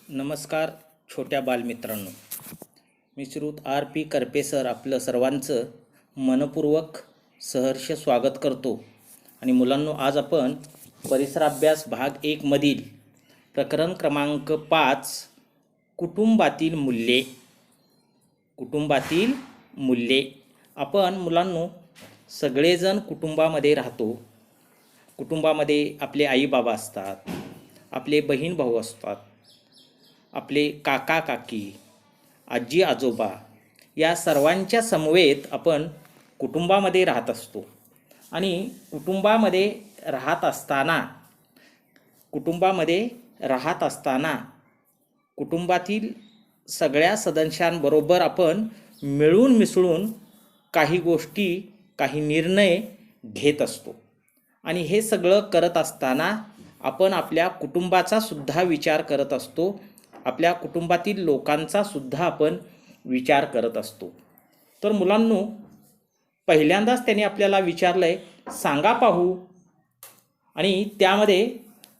नमस्कार छोट्या बालमित्रांनो. मी श्रीयुत R. P. करपे सर आपलं सर्वांचं मनपूर्वक सहर्ष स्वागत करतो. आणि मुलांनो, आज आपण परिसराभ्यास भाग 1 मधील प्रकरण क्रमांक 5 कुटुंबातील मूल्ये आपण मुलांनो सगळेजण कुटुंबामध्ये राहतो. कुटुंबामध्ये आपले आई बाबा असतात, आपले बहीण भाऊ असतात, आपले काका काकी, आजी आजोबा या सर्वांच्या समवेत आपण कुटुंबामध्ये राहत असतो. आणि कुटुंबामध्ये राहत असताना कुटुंबातील सगळ्या सदस्यांबरोबर आपण मिळून मिसळून काही गोष्टी, काही निर्णय घेत असतो. आणि हे सगळं करत असताना आपण आपल्या कुटुंबाचा सुद्धा विचार करत असतो, आपल्या कुटुंबातील लोकांचा सुद्धा आपण विचार करत असतो. तर मुलांनो, पहिल्यांदाच त्यांनी आपल्याला विचारलंय, सांगा पाहू. आणि त्यामध्ये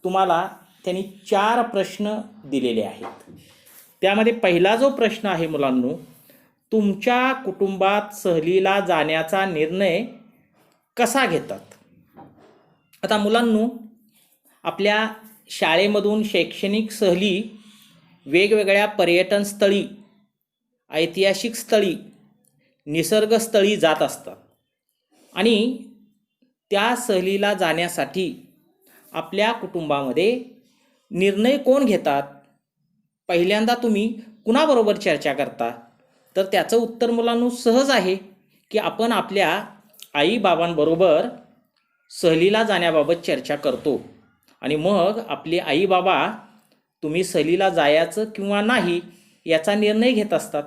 तुम्हाला त्यांनी 4 प्रश्न दिलेले आहेत. त्यामध्ये पहिला जो प्रश्न आहे मुलांनो, तुमच्या कुटुंबात सहलीला जाण्याचा निर्णय कसा घेतात. आता मुलांनो, आपल्या शाळेमधून शैक्षणिक सहली वेगवेगळ्या पर्यटन स्थळी, ऐतिहासिक स्थळी, निसर्गस्थळी जात असतात. आणि त्या सहलीला जाण्यासाठी आपल्या कुटुंबामध्ये निर्णय कोण घेतात, पहिल्यांदा तुम्ही कुणाबरोबर चर्चा करता. तर त्याचं उत्तर मुलांनो सहज आहे की आपण आपल्या आईबाबांबरोबर सहलीला जाण्याबाबत चर्चा करतो. आणि मग आपले आई बाबा तुम्ही सहलीला जायचं किंवा नाही याचा निर्णय घेत असतात.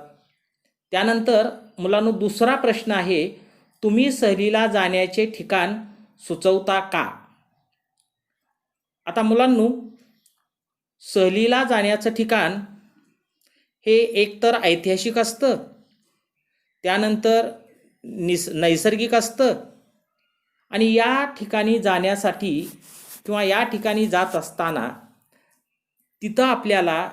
त्यानंतर मुलांनो, दुसरा प्रश्न आहे, तुम्ही सहलीला जाण्याचे ठिकाण सुचवता का. आता मुलांनो, सहलीला जाण्याचं ठिकाण हे एकतर ऐतिहासिक असतं, त्यानंतर नैसर्गिक असतं. आणि या ठिकाणी जाण्यासाठी किंवा या ठिकाणी जात असताना तिथं आपल्याला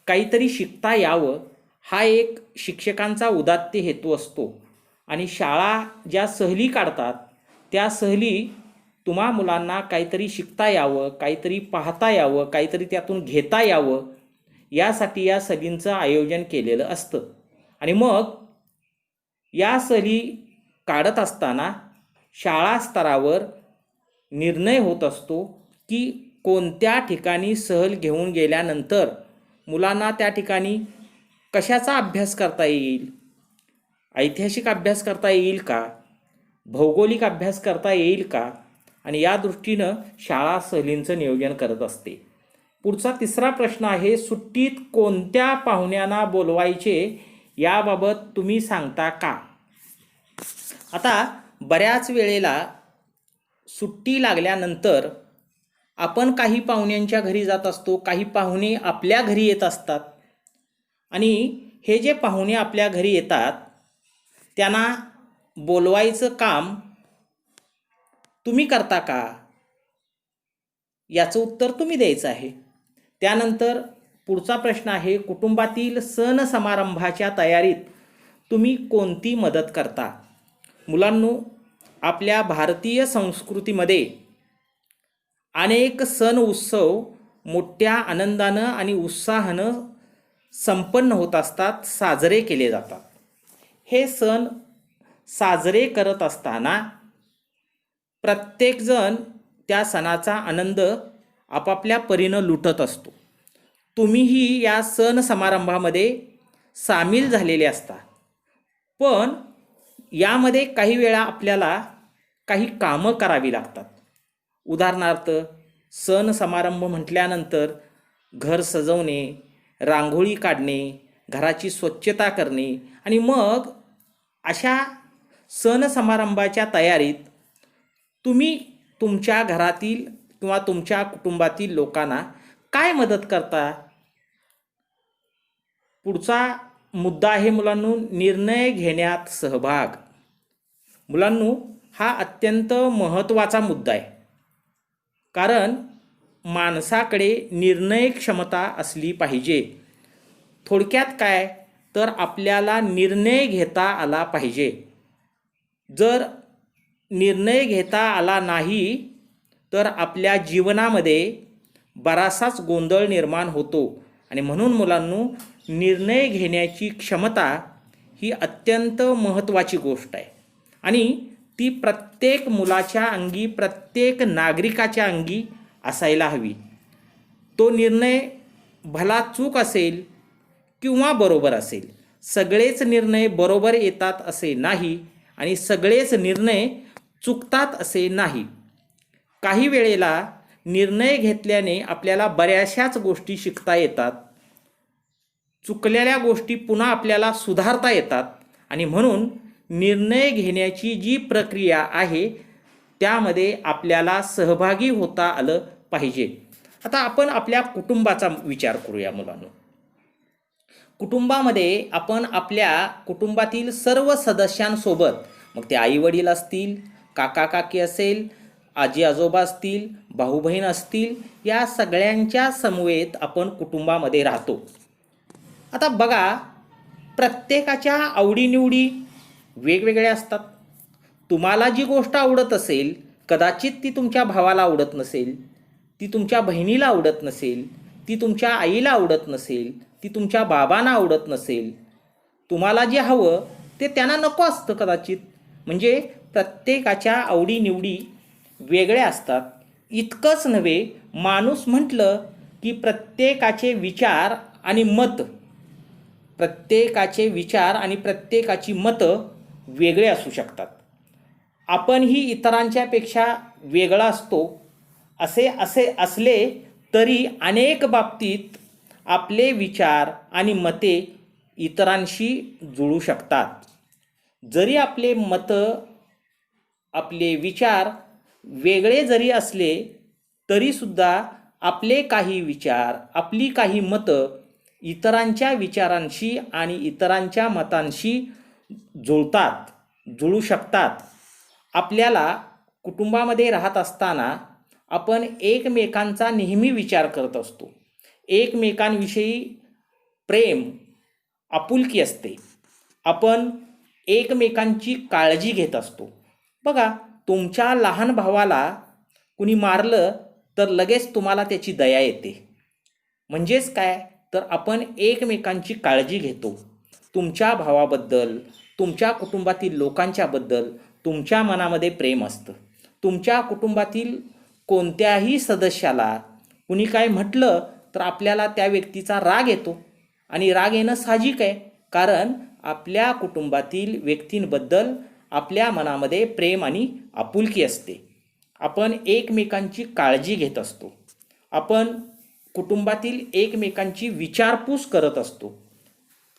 काहीतरी शिकता यावं, हा एक शिक्षकांचा उदात्त हेतू असतो. आणि शाळा ज्या सहली काढतात त्या सहली तुम्हा मुलांना काहीतरी शिकता यावं, काहीतरी पाहता यावं, काहीतरी त्यातून घेता यावं, यासाठी या सहलींचं आयोजन केलेलं असतं. आणि मग या सहली काढत असताना शाळा स्तरावर निर्णय होत असतो की कोणत्या ठिकाणी सहल घेऊन गेल्यानंतर मुलांना त्या ठिकाणी कशाचा अभ्यास करता येईल, ऐतिहासिक अभ्यास करता येईल का, भौगोलिक अभ्यास करता येईल का. आणि या दृष्टीनं शाळा सहलींचं नियोजन करत असते. पुढचा तिसरा प्रश्न आहे, सुट्टीत कोणत्या पाहुण्यांना बोलवायचे याबाबत तुम्ही सांगता का. आता बऱ्याच वेळेला सुट्टी लागल्यानंतर आपण काही पाहुण्यांच्या घरी जात असतो, काही पाहुणे आपल्या घरी येत असतात. आणि हे जे पाहुणे आपल्या घरी येतात त्यांना बोलवायचं काम तुम्ही करता का, याचं उत्तर तुम्ही द्यायचं आहे. त्यानंतर पुढचा प्रश्न आहे, कुटुंबातील सण समारंभाच्या तयारीत तुम्ही कोणती मदत करता. मुलांनो, आपल्या भारतीय संस्कृतीमध्ये अनेक सण उत्सव मोठ्या आनंदानं आणि उत्साहानं संपन्न होत असतात, साजरे केले जातात. हे सण साजरे करत असताना प्रत्येकजण त्या सणाचा आनंद आपापल्या परीनं लुटत असतो. तुम्हीही या सण समारंभामध्ये सामील झालेले असता. पण यामध्ये काही वेळा आपल्याला काही कामं करावी लागतात. उदाहरणार्थ, सण समारंभ म्हटल्यानंतर घर सजवणे, रांगोळी काढणे, घराची स्वच्छता करणे. आणि मग अशा सण समारंभाच्या तयारीत तुम्ही तुमच्या घरातील किंवा तुमच्या कुटुंबातील लोकांना काय मदत करता. पुढचा मुद्दा आहे मुलांनो, निर्णय घेण्यात सहभाग. मुलांनो, हा अत्यंत महत्त्वाचा मुद्दा आहे. कारण माणसाकडे निर्णय क्षमता असली पाहिजे. थोडक्यात काय तर आपल्याला निर्णय घेता आला पाहिजे. जर निर्णय घेता आला नाही तर आपल्या जीवनामध्ये बराचसाच गोंधळ निर्माण होतो. आणि म्हणून मुलांनो, निर्णय घेण्याची क्षमता ही अत्यंत महत्त्वाची गोष्ट आहे आणि ती प्रत्येक मुलाच्या अंगी, प्रत्येक नागरिकाच्या अंगी असायला हवी. तो निर्णय भला चूक असेल किंवा बरोबर असेल, सगळेच निर्णय बरोबर येतात असे नाही आणि सगळेच निर्णय चुकतात असे नाही. काही वेळेला निर्णय घेतल्याने आपल्याला बऱ्याचशाच गोष्टी शिकता येतात, चुकलेल्या गोष्टी पुन्हा आपल्याला सुधारता येतात आणि म्हणून निर्णय घेण्याची जी प्रक्रिया आहे त्यामध्ये आपल्याला सहभागी होता आलं पाहिजे. आता आपण आपल्या कुटुंबाचा विचार करूया मुलांनो. कुटुंबामध्ये आपण आपल्या कुटुंबातील सर्व सदस्यांसोबत, मग ते आई वडील असतील, काका काकी असेल, आजी आजोबा असतील, भाऊ बहीण असतील, या सगळ्यांच्या समवेत आपण कुटुंबामध्ये राहतो. आता बघा, प्रत्येकाच्या आवडीनिवडी वेगवेगळ्या असतात. तुम्हाला जी गोष्ट आवडत असेल कदाचित ती तुमच्या भावाला आवडत नसेल, ती तुमच्या बहिणीला आवडत नसेल, ती तुमच्या आईला आवडत नसेल, ती तुमच्या बाबांना आवडत नसेल. तुम्हाला जे हवं ते त्यांना नको असतं कदाचित. म्हणजे प्रत्येकाच्या आवडीनिवडी वेगळ्या असतात. इतकंच नव्हे, माणूस म्हटलं की प्रत्येकाचे विचार आणि प्रत्येकाची मतं वेगळे असू शकतात. आपणही इतरांच्यापेक्षा वेगळा असतो असे असले तरी अनेक बाबतीत आपले विचार आणि मते इतरांशी जुळू शकतात. जरी आपले मतं, आपले विचार वेगळे जरी असले तरीसुद्धा आपले काही विचार, आपली काही मतं इतरांच्या विचारांशी आणि इतरांच्या मतांशी जुळू शकतात. आपल्याला कुटुंबामध्ये राहत असताना आपण एकमेकांचा नेहमी विचार करत असतो. एकमेकांविषयी प्रेम, आपुलकी असते. आपण एकमेकांची काळजी घेत असतो. बघा, तुमच्या लहान भावाला कुणी मारलं तर लगेच तुम्हाला त्याची दया येते. म्हणजेच काय तर आपण एकमेकांची काळजी घेतो. तुमच्या भावाबद्दल, तुमच्या कुटुंबातील लोकांच्याबद्दल तुमच्या मनामध्ये प्रेम असतं. तुमच्या कुटुंबातील कोणत्याही सदस्याला कुणी काय म्हटलं तर आपल्याला त्या व्यक्तीचा राग येतो आणि राग येणं साहजिक आहे, कारण आपल्या कुटुंबातील व्यक्तींबद्दल आपल्या मनामध्ये प्रेम आणि आपुलकी असते. आपण एकमेकांची काळजी घेत असतो. आपण कुटुंबातील एकमेकांची विचारपूस करत असतो.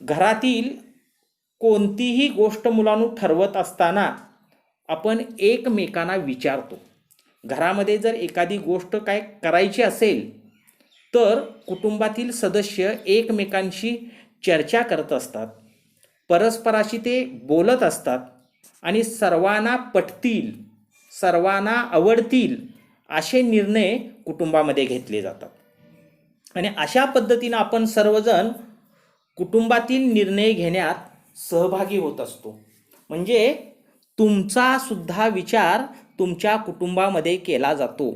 घरातील कोणतीही गोष्ट मुलांनो ठरवत असताना आपण एकमेकांना विचारतो. घरामध्ये जर एखादी गोष्ट काय करायची असेल तर कुटुंबातील सदस्य एकमेकांशी चर्चा करत असतात, परस्पराशी ते बोलत असतात आणि सर्वांना पटतील, सर्वांना आवडतील असे निर्णय कुटुंबामध्ये घेतले जातात. आणि अशा पद्धतीनं आपण सर्वजण कुटुंबातील निर्णय घेण्यात सहभागी होत असतो. म्हणजे तुमचा सुद्धा विचार तुमच्या कुटुंबामध्ये केला जातो.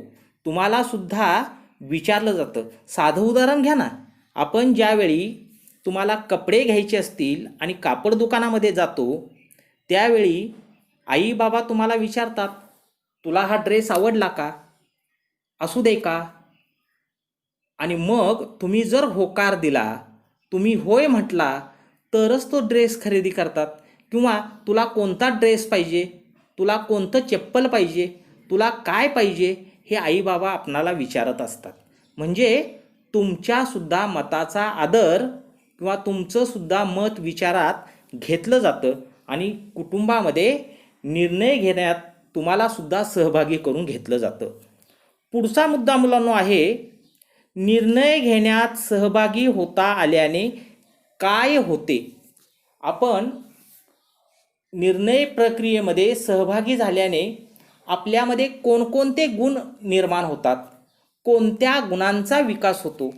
तुम्हाला सुद्धा विचारलं जातं. साधं उदाहरण घ्या ना, आपण ज्यावेळी तुम्हाला कपडे घ्यायचे असतील आणि कापड दुकानामध्ये जातो त्यावेळी आई बाबा तुम्हाला विचारतात, तुला हा ड्रेस आवडला का, असू दे का? आणि मग तुम्ही जर होकार दिला, तुम्ही होय म्हटला तरच तो ड्रेस खरेदी करतात. किंवा तुला कोणता ड्रेस पाहिजे, तुला कोणतं चप्पल पाहिजे, तुला काय पाहिजे हे आई बाबा आपणाला विचारत असतात. म्हणजे तुमच्यासुद्धा मताचा आदर किंवा तुमचंसुद्धा मत विचारात घेतलं जातं आणि कुटुंबामध्ये निर्णय घेण्यात तुम्हालासुद्धा सहभागी करून घेतलं जातं. पुढचा मुद्दा मुलांनो आहे, निर्णय घेण्यात सहभागी होता आल्याने काय होते. आपण निर्णय प्रक्रियेमध्ये सहभागी झाल्याने आपल्यामध्ये कोणकोणते गुण निर्माण होतात, कोणत्या गुणांचा विकास होतो,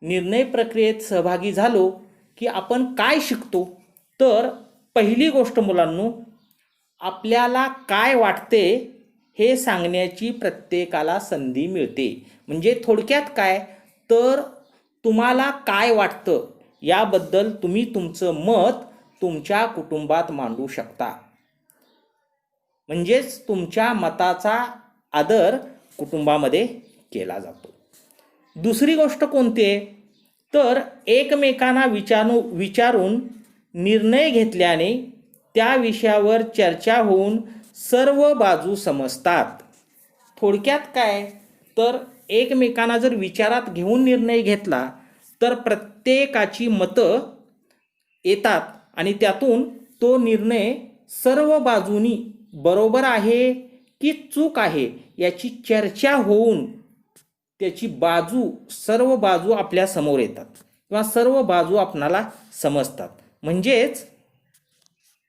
निर्णय प्रक्रियेत सहभागी झालो की आपण काय शिकतो. तर पहिली गोष्ट मुलांनो, आपल्याला काय वाटते हे सांगण्याची प्रत्येकाला संधी मिळते. म्हणजे थोडक्यात काय, तर तुम्हाला काय वाटतं याबद्दल तुम्ही तुमचं मत तुमच्या कुटुंबात मांडू शकता. म्हणजेच तुमच्या मताचा आदर कुटुंबामध्ये केला जातो. दुसरी गोष्ट कोणती आहे, तर एकमेकांना विचारून निर्णय घेतल्याने त्या विषयावर चर्चा होऊन सर्व बाजू समजतात. थोडक्यात काय, तर एकमेकांना जर विचारात घेऊन निर्णय घेतला तर प्रत्येकाची मतं येतात आणि त्यातून तो निर्णय सर्व बाजूनी बरोबर आहे की चूक आहे याची चर्चा होऊन त्याची सर्व बाजू आपल्या समोर येतात किंवा सर्व बाजू आपणाला समजतात. म्हणजेच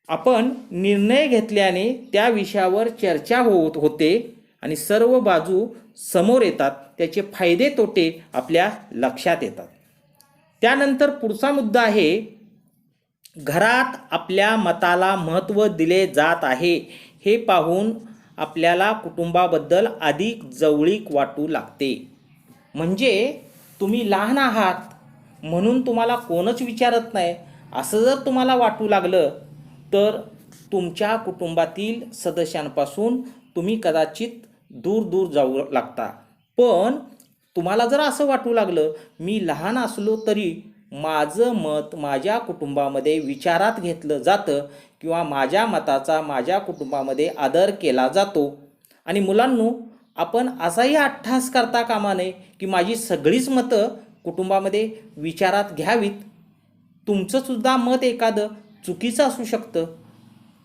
आपण निर्णय घेतल्याने त्या विषयावर चर्चा होते आणि सर्व बाजू समोर येतात, त्याचे फायदे तोटे आपल्या लक्षात येतात. त्यानंतर पुढचा मुद्दा आहे, घरात आपल्या मताला महत्त्व दिले जात आहे हे पाहून आपल्याला कुटुंबाबद्दल अधिक जवळीक वाटू लागते. म्हणजे तुम्ही लहान आहात म्हणून तुम्हाला कोणच विचारत नाही असं जर तुम्हाला वाटू लागलं तर तुमच्या कुटुंबातील सदस्यांपासून तुम्ही कदाचित दूर जाऊ लागता. पण तुम्हाला जर असं वाटू लागलं मी लहान असलो तरी माझं मत माझ्या कुटुंबामध्ये विचारात घेतलं जातं किंवा माझ्या मताचा माझ्या कुटुंबामध्ये आदर केला जातो. आणि मुलांनो, आपण असाही अट्टहास करता कामा नये की माझी सगळीच मतं कुटुंबामध्ये विचारात घ्यावीत. तुमचंसुद्धा मत एखादं चुकीचं असू शकतं,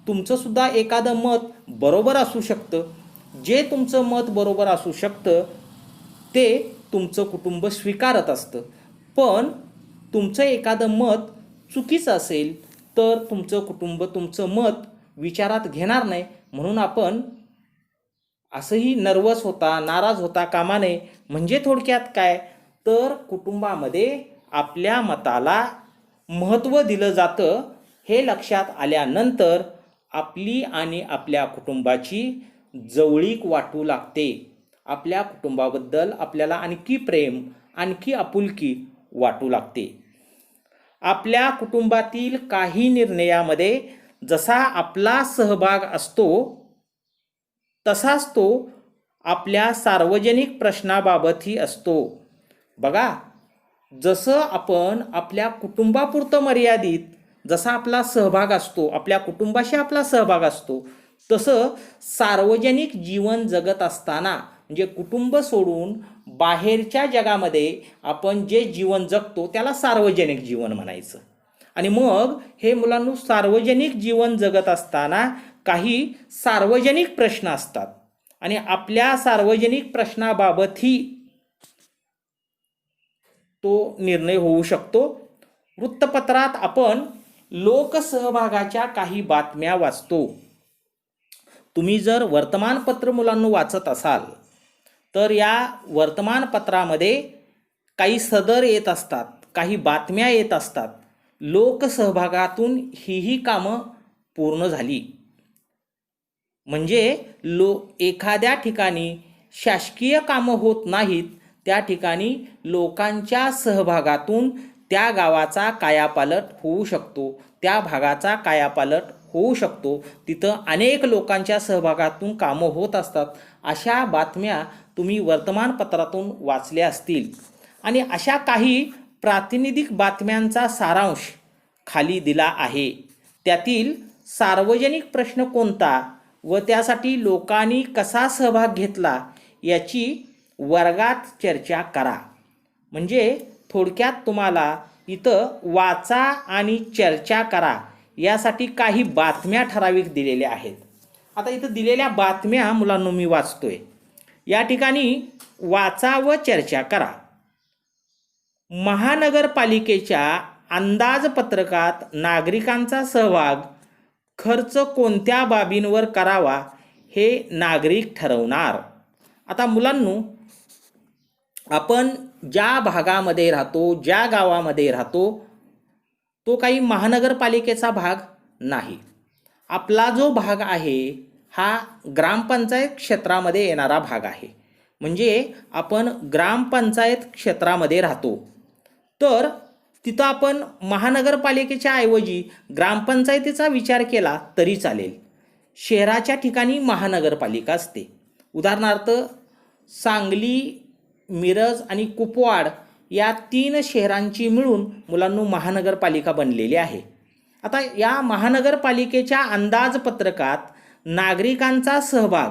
तुमचंसुद्धा एखादं मत बरोबर असू शकतं. जे तुमचं मत बरोबर असू शकतं ते तुमचं कुटुंब स्वीकारत असतं. पण तुमचं एखादं मत चुकीचं असेल तर तुमचं कुटुंब तुमचं मत विचारात घेणार नाही. म्हणून आपण असंही नर्वस होता नाराज होता कामा नये. म्हणजे थोडक्यात काय, तर कुटुंबामध्ये आपल्या मताला महत्त्व दिलं जातं हे लक्षात आल्यानंतर आपली आणि आपल्या कुटुंबाची जवळीक वाटू लागते. आपल्या कुटुंबाबद्दल आपल्याला आणखी प्रेम आणखी आपुलकी वाटू लागते. आपल्या कुटुंबातील काही निर्णयामध्ये जसा आपला सहभाग असतो तसाच तो आपल्या सार्वजनिक प्रश्नाबाबतही असतो. बघा, जसं आपण आपल्या कुटुंबापुरतं मर्यादित जसा आपला सहभाग असतो, आपल्या कुटुंबाशी आपला सहभाग असतो, तसं सार्वजनिक जीवन जगत असताना म्हणजे कुटुंब सोडून बाहेरच्या जगामध्ये आपण जे जीवन जगतो त्याला सार्वजनिक जीवन म्हणायचं. आणि मग हे मुलांनो, सार्वजनिक जीवन जगत असताना काही सार्वजनिक प्रश्न असतात आणि आपल्या सार्वजनिक प्रश्नाबाबतही तो निर्णय होऊ शकतो. वृत्तपत्रात आपण लोकसहभागाच्या काही बातम्या वाचतो. तुम्ही जर वर्तमानपत्र मुलांनो वाचत असाल तर या वर्तमानपत्रामध्ये काही सदर येत असतात, काही बातम्या येत असतात. लोकसहभागातून ही कामं पूर्ण झाली. म्हणजे एखाद्या ठिकाणी शासकीय कामं होत नाहीत, त्या ठिकाणी लोकांच्या सहभागातून त्या गावाचा कायापालट होऊ शकतो, त्या भागाचा कायापालट होऊ शकतो. तिथं अनेक लोकांच्या सहभागातून कामं होत असतात. अशा बातम्या तुम्ही वर्तमानपत्रातून वाचल्या असतील. आणि अशा काही प्रातिनिधिक बातम्यांचा सारांश खाली दिला आहे. त्यातील सार्वजनिक प्रश्न कोणता व त्यासाठी लोकांनी कसा सहभाग घेतला याची वर्गात चर्चा करा. म्हणजे थोडक्यात तुम्हाला इथं वाचा आणि चर्चा करा यासाठी काही बातम्या ठराविक दिलेल्या आहेत. आता इथं दिलेल्या बातम्या मुलांनो मी वाचतोय. या ठिकाणी वाचा व चर्चा करा. महानगरपालिकेच्या अंदाजपत्रकात नागरिकांचा सहभाग खर्च कोणत्या बाबींवर करावा हे नागरिक ठरवणार. आता मुलांनो, आपण ज्या भागामध्ये राहतो, ज्या गावामध्ये राहतो, तो काही महानगरपालिकेचा भाग नाही. आपला जो भाग आहे हा ग्रामपंचायत क्षेत्रामध्ये येणारा भाग आहे. म्हणजे आपण ग्रामपंचायत क्षेत्रामध्ये राहतो. तर तिथं आपण महानगरपालिकेच्या ऐवजी ग्रामपंचायतीचा विचार केला तरी चालेल. शहराच्या ठिकाणी महानगरपालिका असते. उदाहरणार्थ सांगली, मिरज आणि कुपवाड या 3 शहरांची मिळून मुलांनो महानगरपालिका बनलेली आहे. आता या महानगरपालिकेच्या अंदाजपत्रकात नागरिकांचा सहभाग,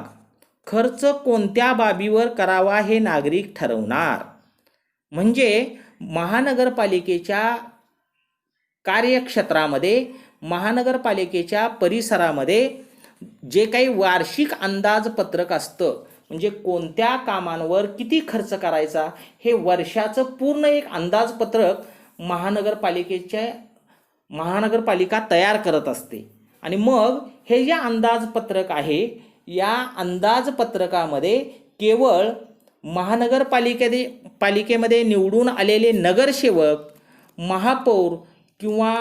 खर्च कोणत्या बाबीवर करावा हे नागरिक ठरवणार. म्हणजे महानगरपालिकेच्या कार्यक्षेत्रामध्ये, महानगरपालिकेच्या परिसरामध्ये जे काही वार्षिक अंदाजपत्रक असतं, म्हणजे कोणत्या कामांवर किती खर्च करायचा हे वर्षाचं पूर्ण एक अंदाजपत्रक महानगरपालिका तयार करत असते. आणि मग हे जे अंदाजपत्रक आहे, या अंदाजपत्रकामध्ये केवळ पालिकेमध्ये निवडून आलेले नगरसेवक, महापौर किंवा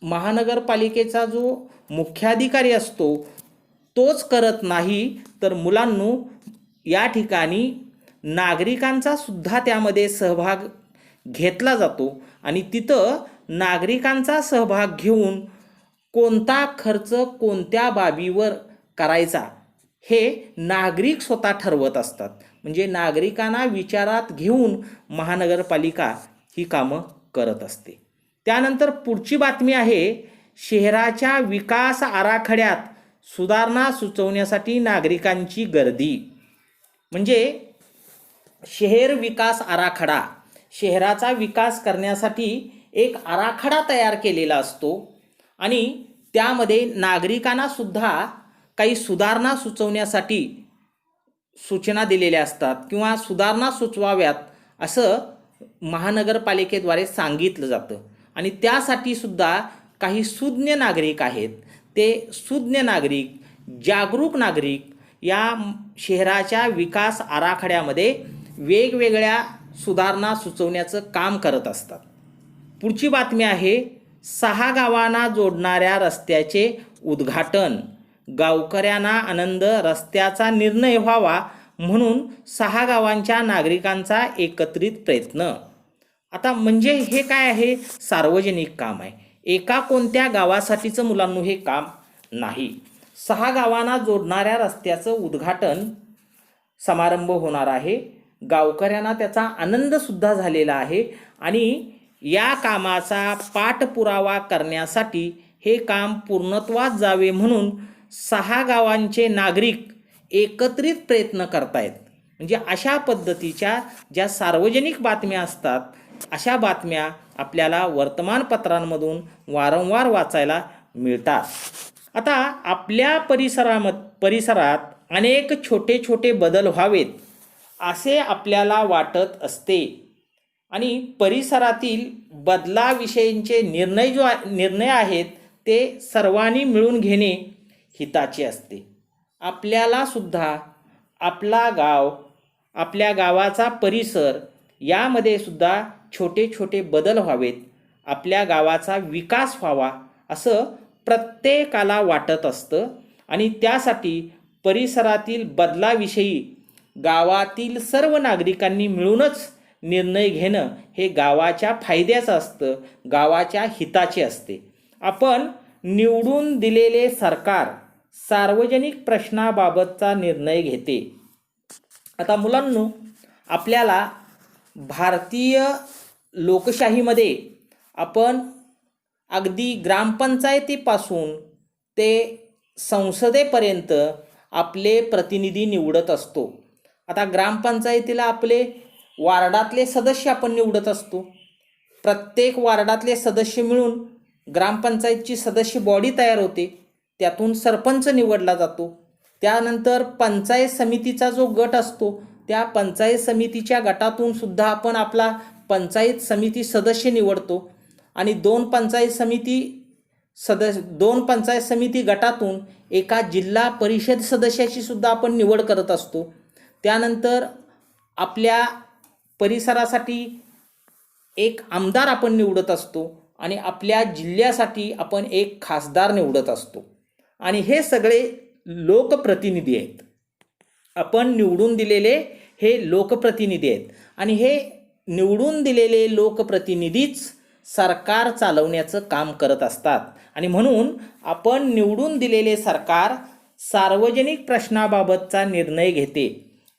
महानगरपालिकेचा जो मुख्याधिकारी असतो तोच करत नाही, तर मुलांनो या ठिकाणी नागरिकांचा सुद्धा त्यामध्ये सहभाग घेतला जातो. आणि तिथं नागरिकांचा सहभाग घेऊन कोणता खर्च कोणत्या बाबीवर करायचा हे नागरिक स्वतः ठरवत असतात. म्हणजे नागरिकांना विचारात घेऊन महानगरपालिका ही कामं करत असते. त्यानंतर पुढची बातमी आहे, शहराच्या विकास आराखड्यात सुधारणा सुचवण्यासाठी नागरिकांची गर्दी. म्हणजे शहर विकास आराखडा, शहराचा विकास करण्यासाठी एक आराखडा तयार केलेला असतो आणि त्यामध्ये नागरिकांना सुद्धा काही सुधारणा सुचवण्यासाठी सूचना दिलेल्या असतात किंवा सुधारणा सुचवाव्यात असं महानगरपालिकेद्वारे सांगितलं जातं. आणि त्यासाठी सुद्धा काही सुज्ञ नागरिक आहेत, ते सुज्ञ नागरिक, जागरूक नागरिक या शहराच्या विकास आराखड्यामध्ये वेगवेगळ्या सुधारणा सुचवण्याचं काम करत असतात. पुढची बातमी आहे, 6 गावांना जोडणाऱ्या रस्त्याचे उद्घाटन. गावकऱ्यांना आनंद, रस्त्याचा निर्णय व्हावा म्हणून 6 गावांच्या नागरिकांचा एकत्रित प्रयत्न. आता म्हणजे हे काय आहे, सार्वजनिक काम आहे. एका कोणत्या गावासाठीचं मुलांनो हे काम नाही. 6 गावांना जोडणाऱ्या रस्त्याचं उद्घाटन समारंभ होणार आहे. गावकऱ्यांना त्याचा आनंदसुद्धा झालेला आहे आणि या कामाचा पाठपुरावा करण्यासाठी हे काम पूर्णत्वास जावे म्हणून 6 गावांचे नागरिक एकत्रित प्रयत्न करतायत. म्हणजे अशा पद्धतीच्या ज्या सार्वजनिक बातम्या असतात, अशा बातम्या आपल्याला वर्तमानपत्रांमधून वारंवार वाचायला मिळतात. आता आपल्या परिसरात अनेक छोटे छोटे बदल व्हावेत असे आपल्याला वाटत असते आणि परिसरातील बदलाविषयीचे निर्णय आहेत ते सर्वांनी मिळून घेणे हिताचे असते. आपल्याला सुद्धा आपला गाव, आपल्या गावाचा परिसर यामध्ये सुद्धा छोटे छोटे बदल व्हावेत, आपल्या गावाचा विकास व्हावा असं प्रत्येकाला वाटत असतं. आणि त्यासाठी परिसरातील बदलाविषयी गावातील सर्व नागरिकांनी मिळूनच निर्णय घेणं हे गावाच्या फायद्याचं असतं, गावाच्या हिताचे असते. आपण निवडून दिलेले सरकार सार्वजनिक प्रश्नाबाबतचा निर्णय घेते. आता मुलांनो, आपल्याला भारतीय लोकशाहीमध्ये आपण अगदी ग्रामपंचायतीपासून ते संसदेपर्यंत आपले प्रतिनिधी निवडत असतो. आता ग्रामपंचायतीला आपले वार्डातले सदस्य आपण निवडत असतो. प्रत्येक वार्डातले सदस्य मिळून ग्रामपंचायतची सदस्य बॉडी तयार होते, त्यातून सरपंच निवडला जातो. त्यानंतर पंचायत समितीचा जो गट असतो, त्या पंचायत समितीच्या गटातून सुद्धा आपण आपला पंचायत समिती सदस्य निवडतो आणि 2 पंचायत समिती गटातून एका जिल्हा परिषद सदस्याची सुद्धा आपण निवड करत असतो. त्यानंतर आपल्या परिसरासाठी एक आमदार आपण निवडत असतो आणि आपल्या जिल्ह्यासाठी आपण एक खासदार निवडत असतो आणि हे सगळे लोकप्रतिनिधी आहेत. आपण निवडून दिलेले हे लोकप्रतिनिधी आहेत आणि हे निवडून दिलेले लोकप्रतिनिधीच सरकार चालवण्याचं काम करत असतात आणि म्हणून आपण निवडून दिलेले सरकार सार्वजनिक प्रश्नाबाबतचा निर्णय घेते.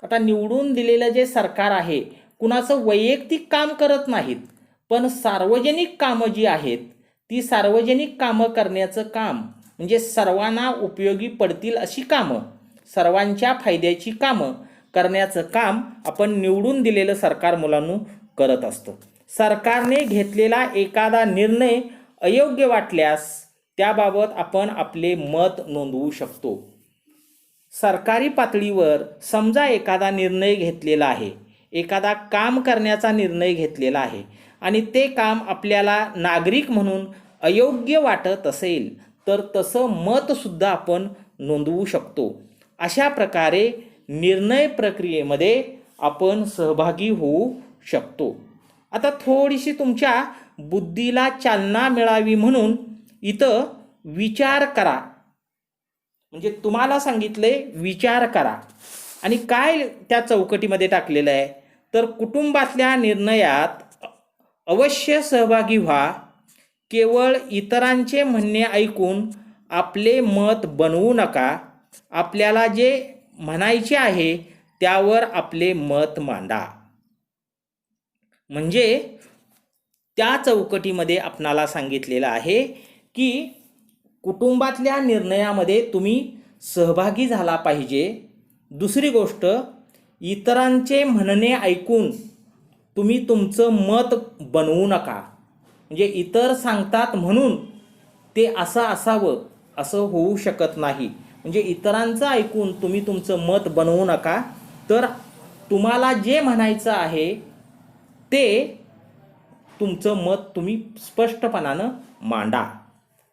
आता निवडून दिलेलं जे सरकार आहे कुणाचं वैयक्तिक काम करत नाहीत, पण सार्वजनिक कामं जी आहेत ती सार्वजनिक कामं करण्याचं काम म्हणजे सर्वांना उपयोगी पडतील अशी कामं, सर्वांच्या फायद्याची कामं करण्याचं काम आपण निवडून दिलेलं सरकार मुलांनो करत असतं. सरकारने घेतलेला एखादा निर्णय अयोग्य वाटल्यास त्याबाबत आपण आपले मत नोंदवू शकतो. सरकारी पातळीवर समजा एखादा निर्णय घेतलेला आहे, एखादा काम करण्याचा निर्णय घेतलेला आहे आणि ते काम आपल्याला नागरिक म्हणून अयोग्य वाटत असेल तर तसं मतसुद्धा आपण नोंदवू शकतो. अशा प्रकारे निर्णय प्रक्रियेमध्ये आपण सहभागी होऊ शकतो. आता थोडीशी तुमच्या बुद्धीला चालना मिळावी म्हणून इथं विचार करा, म्हणजे तुम्हाला सांगितले विचार करा आणि काय त्या चौकटीमध्ये टाकलेलं आहे तर कुटुंबातल्या निर्णयात अवश्य सहभागी व्हा. केवळ इतरांचे म्हणणे ऐकून आपले मत बनवू नका. आपल्याला जे म्हणायचे आहे त्यावर आपले मत मांडा. म्हणजे त्या चौकटीमध्ये आपणाला सांगितलेलं आहे की कुटुंबातल्या निर्णयामध्ये तुम्ही सहभागी झाला पाहिजे. दुसरी गोष्ट, इतरांचे म्हणणे ऐकून तुम्ही तुमचं मत बनवू नका. म्हणजे इतर सांगतात म्हणून ते असं असावं असं होऊ शकत नाही. म्हणजे इतरांचं ऐकून तुम्ही तुमचं मत बनवू नका, तर तुम्हाला जे म्हणायचं आहे ते तुमचं मत तुम्ही स्पष्टपणानं मांडा.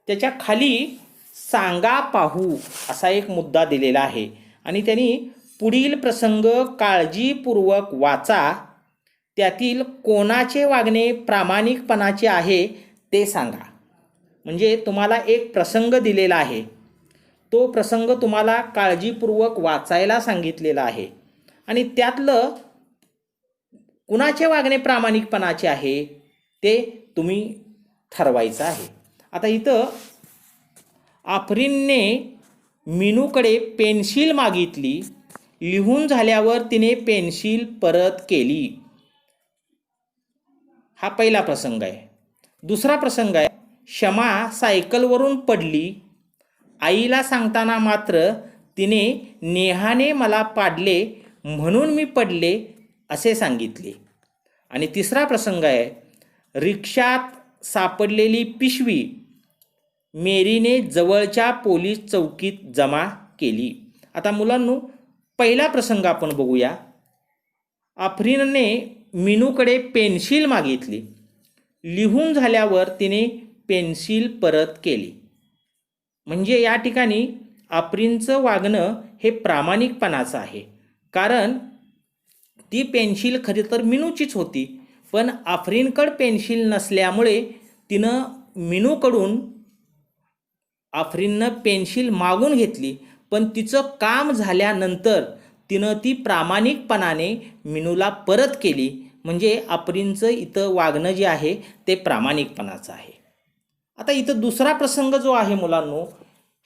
त्याच्या खाली सांगा पाहू असा एक मुद्दा दिलेला आहे आणि त्यांनी पुढील प्रसंग काळजीपूर्वक वाचा, त्यातील कोणाचे वागणे प्रामाणिकपणाचे आहे ते सांगा. म्हणजे तुम्हाला एक प्रसंग दिलेला आहे, तो प्रसंग तुम्हाला काळजीपूर्वक वाचायला सांगितलेला आहे आणि त्यातलं कुणाचे वागणे प्रामाणिकपणाचे आहे ते तुम्ही ठरवायचं आहे. आता इथं आफरीनने मीनूकडे पेन्सिल मागितली. लिहून झाल्यावर तिने पेन्सिल परत केली. हा पहिला प्रसंग आहे. दुसरा प्रसंग आहे, शमा सायकलवरून पडली. आईला सांगताना मात्र तिने नेहाने मला पाडले म्हणून मी पडले असे सांगितले. आणि तिसरा प्रसंग आहे, रिक्षात सापडलेली पिशवी मेरीने जवळच्या पोलीस चौकीत जमा केली. आता मुलांनो, पहिला प्रसंग आपण बघूया. आफरीनने मीनूकडे पेन्सिल मागितली. लिहून झाल्यावर तिने पेन्सिल परत केली. म्हणजे या ठिकाणी आफरीनचं वागणं हे प्रामाणिकपणाचं आहे, कारण ती पेन्सिल खरी तर मीनूचीच होती, पण आफरीनकडे पेन्सिल नसल्यामुळे तिनं मीनूकडून आफरीननं पेन्सिल मागून घेतली, पण तिचं काम झाल्यानंतर तिनं ती प्रामाणिकपणाने मीनूला परत केली. म्हणजे आफरीनचं इथं वागणं जे आहे ते प्रामाणिकपणाचं आहे. आता इथं दुसरा प्रसंग जो आहे मुलांनो,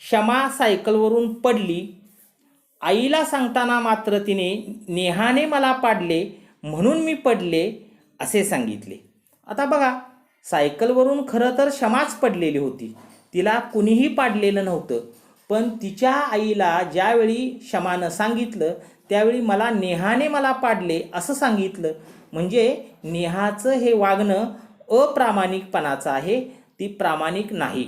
शमा सायकलवरून पडली. आईला सांगताना मात्र तिने नेहाने मला पाडले म्हणून मी पडले असे सांगितले. आता बघा, सायकलवरून खरं तर शमाच पडलेली होती, तिला कुणीही पाडलेलं नव्हतं. पण तिच्या आईला ज्यावेळी शमानं सांगितलं त्यावेळी मला नेहाने मला पाडले असं सांगितलं. म्हणजे नेहाचं हे वागणं अप्रामाणिकपणाचं आहे, ती प्रामाणिक नाही.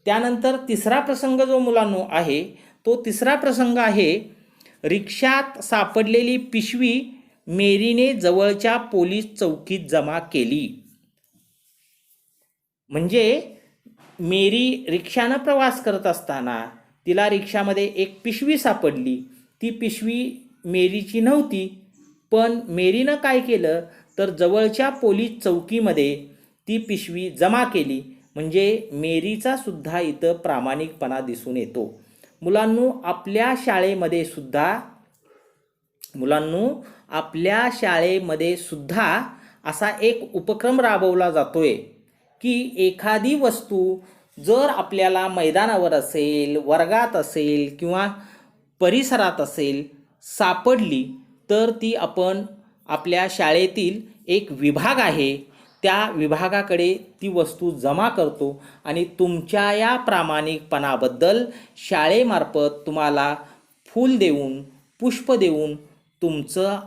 त्यानंतर तिसरा प्रसंग जो मुलांनो आहे, तो तिसरा प्रसंग आहे, रिक्षात सापडलेली पिशवी मेरीने जवळच्या पोलीस चौकीत जमा केली. म्हणजे मेरी रिक्षानं प्रवास करत असताना तिला रिक्षामध्ये एक पिशवी सापडली. ती पिशवी मेरीची नव्हती, पण मेरीनं काय केलं तर जवळच्या पोलीस चौकीमध्ये ती पिशवी जमा केली. म्हणजे मेरीचा सुद्धा इथं प्रामाणिकपणा दिसून येतो. मुलांनो, आपल्या शाळेमध्ये सुद्धा असा एक उपक्रम राबवला जातोय की एखादी वस्तू जर आपल्याला मैदानावर असेल, वर्गात असेल किंवा परिसरात असेल सापडली तर ती आपण आपल्या शाळेतील एक विभाग आहे त्या विभागाकडे ती वस्तू जमा करतो आणि तुमच्या या प्रामाणिकपणाबद्दल शाळेमार्फत तुम्हाला फूल देऊन, पुष्प देऊन तुमचा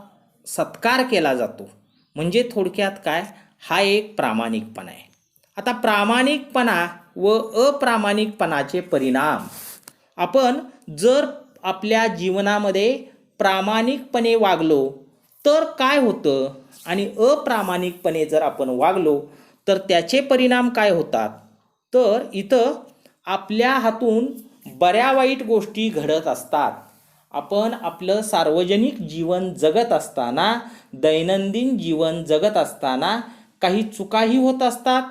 सत्कार केला जातो. म्हणजे थोडक्यात काय, हा एक प्रामाणिकपणा आहे. आता प्रामाणिकपणा व अप्रामाणिकपणाचे परिणाम. आपण जर आपल्या जीवनामध्ये प्रामाणिकपणे वागलो तर काय होतं आणि अप्रामाणिकपणे जर आपण वागलो तर त्याचे परिणाम काय होतात. तर इथं आपल्या हातून बऱ्या वाईट गोष्टी घडत असतात. आपण आपलं सार्वजनिक जीवन जगत असताना, दैनंदिन जीवन जगत असताना काही चुकाही होत असतात,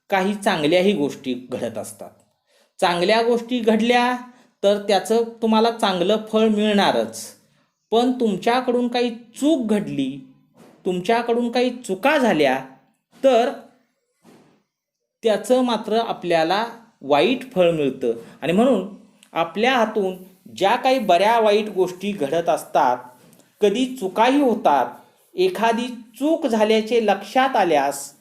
काही चांगल्याही गोष्टी घडत असतात. चांगल्या गोष्टी घडल्या तर त्याचं तुम्हाला चांगलं फळ मिळणारच. पण तुमच्याकडून काही चूक घडली, तुमच्याकडून काही चुका झाल्या तर त्याचं मात्र आपल्याला वाईट फळ मिळतं. आणि म्हणून आपल्या हातून ज्या काही बऱ्या वाईट गोष्टी घडत असतात, कधी चुकाही होतात, एखादी चूक झाल्याचे लक्षात आल्यास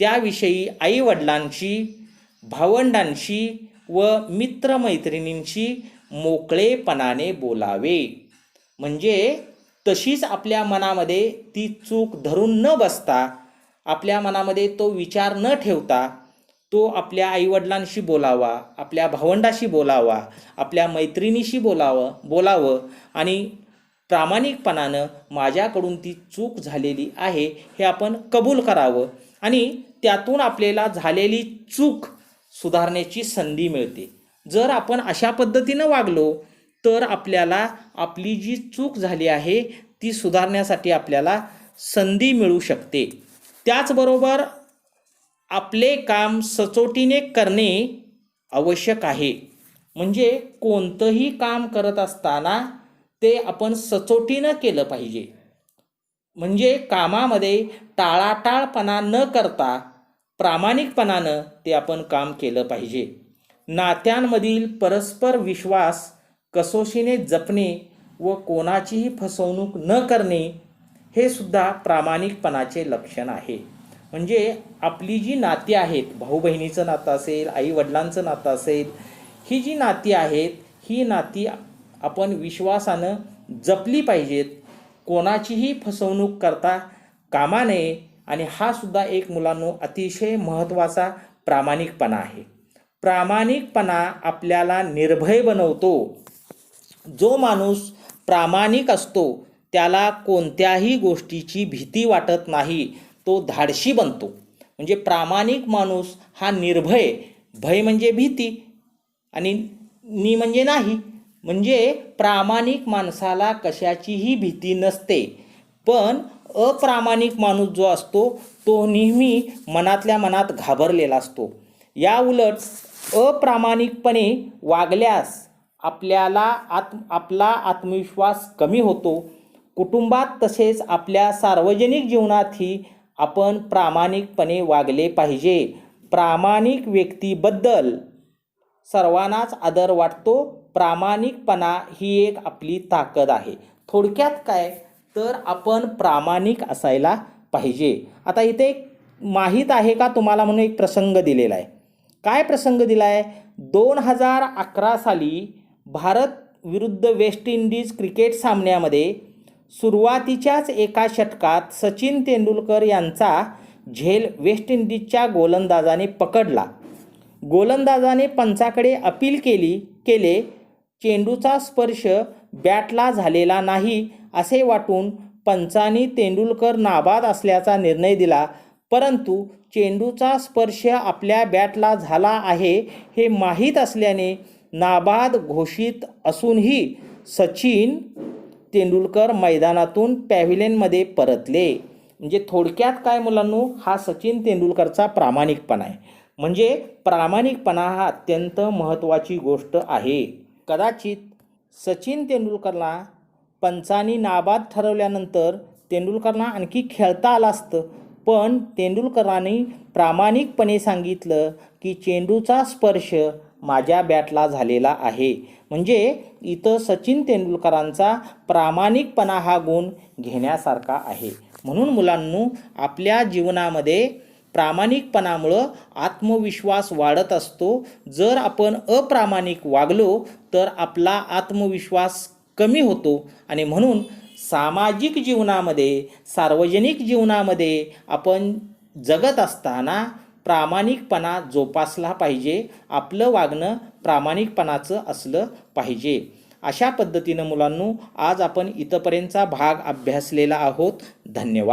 त्याविषयी आईवडिलांशी, भावंडांशी व मित्रमैत्रिणींशी मोकळेपणाने बोलावे. म्हणजे तशीच आपल्या मनामध्ये ती चूक धरून न बसता, आपल्या मनामध्ये तो विचार न ठेवता तो आपल्या आईवडिलांशी बोलावा, आपल्या भावंडाशी बोलावा, आपल्या मैत्रिणीशी बोलावं आणि प्रामाणिकपणानं माझ्याकडून ती चूक झालेली आहे हे आपण कबूल करावं आणि त्यातून आपल्याला झालेली चूक सुधारण्याची संधी मिळते. जर आपण अशा पद्धतीनं वागलो तर आपल्याला आपली जी चूक झाली आहे ती सुधारण्यासाठी आपल्याला संधी मिळू शकते. त्याचबरोबर आपले काम सचोटीने करणे आवश्यक आहे. म्हणजे कोणतंही काम करत असताना ते आपण सचोटीनं केलं पाहिजे. म्हणजे कामामध्ये टाळाटाळपणा न करता प्रामाणिकपणानं ते आपण काम केलं पाहिजे. नात्यांमधील परस्पर विश्वास कसोशीने जपणे व कोणाचीही फसवणूक न करणे हे सुद्धा प्रामाणिकपणाचे लक्षण आहे. म्हणजे आपली जी नाती आहेत, भाऊ बहिणीचं नातं असेल, आई वडिलांचं नातं असेल, ही जी नाती आहेत ही नाती आपण विश्वासानं जपली पाहिजेत. कोणाचीही फसवणूक करता कामा नये. आणि हा सुद्धा एक मुलांनो अतिशय महत्त्वाचा प्रामाणिकपणा आहे. प्रामाणिकपणा आपल्याला निर्भय बनवतो. जो माणूस प्रामाणिक असतो त्याला कोणत्याही गोष्टीची भीती वाटत नाही, तो धाडशी बनतो. म्हणजे प्रामाणिक माणूस हा निर्भय, भय म्हणजे भीती आणि नि म्हणजे नाही, म्हणजे प्रामाणिक माणसाला कशाचीही भीती नसते. पण अप्रामाणिक माणूस जो असतो तो नेहमी मनातल्या मनात घाबरलेला असतो. या उलट अप्रामाणिकपणे वागल्यास आपला आत्मविश्वास कमी होतो. कुटुंबात तसेच आपल्या सार्वजनिक जीवनातही आपण प्रामाणिकपणे वागले पाहिजे. प्रामाणिक व्यक्तीबद्दल सर्वांनाच आदर वाटतो. प्रामाणिकपणा ही एक आपली ताकद आहे. थोडक्यात काय तर आपण प्रामाणिक असायला पाहिजे. आता इथे एक माहीत आहे का तुम्हाला म्हणून एक प्रसंग दिलेला आहे. काय प्रसंग दिला आहे? 2011 साली भारत विरुद्ध वेस्ट इंडिज क्रिकेट सामन्यामध्ये सुरुवातीच्याच एका षटकात सचिन तेंडुलकर यांचा झेल वेस्ट इंडिजच्या गोलंदाजाने पकडला. गोलंदाजाने पंचाकडे अपील केले. चेंडूचा स्पर्श बॅटला झालेला नाही असे वाटून पंचांनी तेंडुलकर नाबाद असल्याचा निर्णय दिला. परंतु चेंडूचा स्पर्श आपल्या बॅटला झाला आहे हे माहीत असल्याने नाबाद घोषित असूनही सचिन तेंडुलकर मैदानातून पॅव्हिलियनमध्ये परतले. म्हणजे थोडक्यात काय मुलांनो, हा सचिन तेंडुलकरचा प्रामाणिकपणा आहे. म्हणजे प्रामाणिकपणा हा अत्यंत महत्त्वाची गोष्ट आहे. कदाचित सचिन तेंडुलकरला पंचांनी नाबाद ठरवल्यानंतर तेंडुलकरला आणखी खेळता आलं असतं, पण तेंडुलकरांनी प्रामाणिकपणे सांगितलं की चेंडूचा स्पर्श माझ्या बॅटला झालेला आहे. म्हणजे इथं सचिन तेंडुलकरांचा प्रामाणिकपणा हा गुण घेण्यासारखा आहे. म्हणून मुलांनो, आपल्या जीवनामध्ये प्रामाणिकपणामुळं आत्मविश्वास वाढत असतो. जर आपण अप्रामाणिक वागलो तर आपला आत्मविश्वास कमी होतो आणि म्हणून सामाजिक जीवनामध्ये, सार्वजनिक जीवनामध्ये आपण जगत असताना प्रामाणिकपणा जोपासला पाहिजे. आपलं वागणं प्रामाणिकपणाचं असलं पाहिजे. अशा पद्धतीनं मुलांनो, आज आपण इथपर्यंतचा भाग अभ्यासलेला आहोत. धन्यवाद.